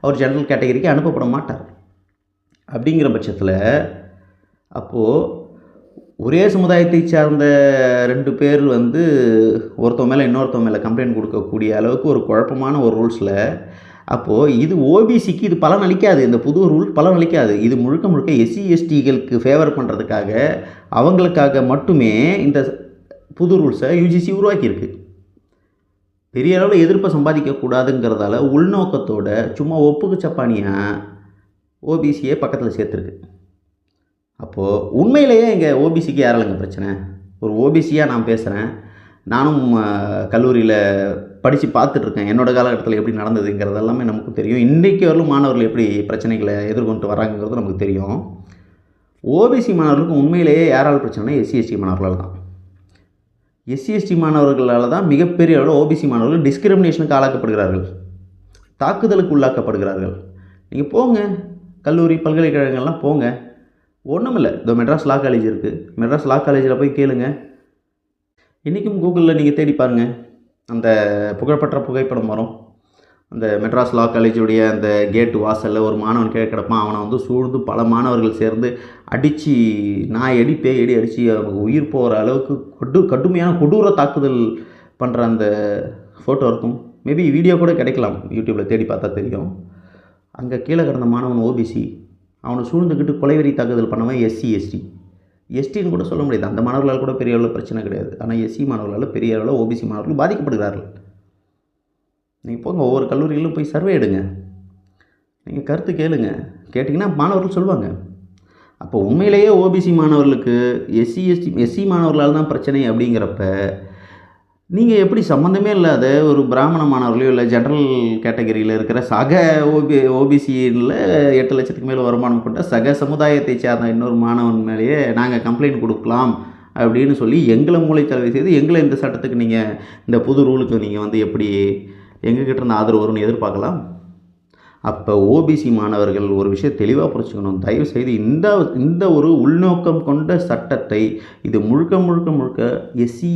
அவர் general கேட்டகரிக்கு அனுப்பப்பட மாட்டார். அப்படிங்கிற பட்சத்தில் அப்போது ஒரே சமுதாயத்தை சார்ந்த 2 பேர் ஒருத்தவங்க மேலே இன்னொருத்தவங்க மேலே கம்ப்ளைண்ட் கொடுக்கக்கூடிய அளவுக்கு ஒரு குழப்பமான ஒரு ரூல்ஸில் அப்போது இது ஓபிசிக்கு இது பலன் அளிக்காது. இந்த புது ரூல் பலன் அளிக்காது. இது முழுக்க முழுக்க எஸ்சி எஸ்டிகளுக்கு ஃபேவர் பண்ணுறதுக்காக அவங்களுக்காக மட்டுமே இந்த புது ரூல்ஸை யுஜிசி உருவாக்கியிருக்கு. பெரிய அளவில் எதிர்ப்பை சம்பாதிக்கக்கூடாதுங்கிறதால உள்நோக்கத்தோட சும்மா ஒப்புக்கு சப்பானியாக ஓபிசியை பக்கத்தில் சேர்த்துருக்கு. அப்போது உண்மையிலேயே இங்கே ஓபிசிக்கு யாராலுங்க பிரச்சனை? ஒரு ஓபிசியாக நான் பேசுகிறேன். நானும் கல்லூரியில் படித்து பார்த்துட்ருக்கேன். என்னோடய காலகட்டத்தில் எப்படி நடந்ததுங்கிறது எல்லாமே நமக்கு தெரியும். இன்றைக்கு வரலும் மாணவர்கள் எப்படி பிரச்சனைகளை எதிர்கொண்டு வராங்கிறது நமக்கு தெரியும். ஓபிசி மாணவர்களுக்கு உண்மையிலேயே யாரால் பிரச்சனைனா எஸ்சி எஸ்டி மாணவர்களால் தான். எஸ்சி எஸ்டி மாணவர்களால் தான் மிகப்பெரிய அளவில் ஓபிசி மாணவர்கள் டிஸ்கிரிமினேஷனுக்கு ஆளாக்கப்படுகிறார்கள், தாக்குதலுக்கு உள்ளாக்கப்படுகிறார்கள். நீங்கள் போங்க, கல்லூரி பல்கலைக்கழகங்கள்லாம் போங்க, ஒன்றும் இல்லை. இதோ மெட்ராஸ் லா காலேஜ் இருக்குது. மெட்ராஸ் லா காலேஜில் போய் கேளுங்க. இன்றைக்கும் கூகுளில் நீங்கள் தேடி பாருங்கள், அந்த புகழ்பெற்ற புகைப்படம் வரும். அந்த மெட்ராஸ் லா காலேஜுடைய அந்த கேட்டு வாசலில் ஒரு மாணவன் கீழே கிடப்பான். அவனை சூழ்ந்து பல மாணவர்கள் சேர்ந்து அடித்து நாய் அடி பேய் அடி அடித்து அவனுக்கு உயிர் போகிற அளவுக்கு கடுமையான கொடூர தாக்குதல் பண்ணுற அந்த ஃபோட்டோ இருக்கும். மேபி வீடியோ கூட கிடைக்கலாம், யூடியூப்பில் தேடி பார்த்தா தெரியும். அங்கே கீழே கிடந்த மாணவன் ஓபிசி, அவனை சூழ்ந்துக்கிட்டு கொலைவெறி தாக்குதல் பண்ணவன் எஸ்சி எஸ்டி. எஸ்டின்னு கூட சொல்ல முடியாது, அந்த மாணவர்களால் கூட பெரிய அளவில் பிரச்சனை கிடையாது. ஆனால் எஸ்சி மாணவர்களால் பெரிய அளவில் ஓபிசி மாணவர்கள் பாதிக்கப்படுகிறார்கள். நீங்கள் போங்க, ஒவ்வொரு கல்லூரிகளிலும் போய் சர்வே எடுங்க, நீங்கள் கருத்து கேளுங்க. கேட்டிங்கன்னா மாணவர்கள் சொல்லுவாங்க. அப்போ உண்மையிலேயே ஓபிசி மாணவர்களுக்கு எஸ்சி மாணவர்களால் தான் பிரச்சனை அப்படிங்கிறப்ப நீங்கள் எப்படி சம்மந்தமே இல்லாத ஒரு பிராமண மாணவர்களையோ இல்லை ஜென்ரல் கேட்டகரியில் இருக்கிற சக ஓபிசியில் 8 லட்சத்துக்கு மேலே வருமானம் கொண்ட சக சமுதாயத்தை சேர்ந்த இன்னொரு மாணவன் மேலேயே நாங்கள் கம்ப்ளைண்ட் கொடுக்கலாம் அப்படின்னு சொல்லி எங்களை மூளைச்சலவை செய்து எங்களை இந்த சட்டத்துக்கு நீங்கள் இந்த புது ரூலுக்கு நீங்கள் எப்படி எங்ககிட்ட இருந்து ஆதரவு வரும்னு எதிர்பார்க்கலாம்? அப்போ ஓபிசி மாணவர்கள் ஒரு விஷயம் தெளிவாக புரிஞ்சுக்கணும். தயவுசெய்து இந்த ஒரு உள்நோக்கம் கொண்ட சட்டத்தை இது முழுக்க முழுக்க முழுக்க எஸ்சி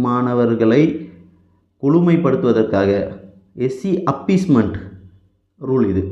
மாணவர்களை குளுமைப்படுத்துவதற்காக எஸ்சி அப்பீஸ்மெண்ட் ரூல் இது.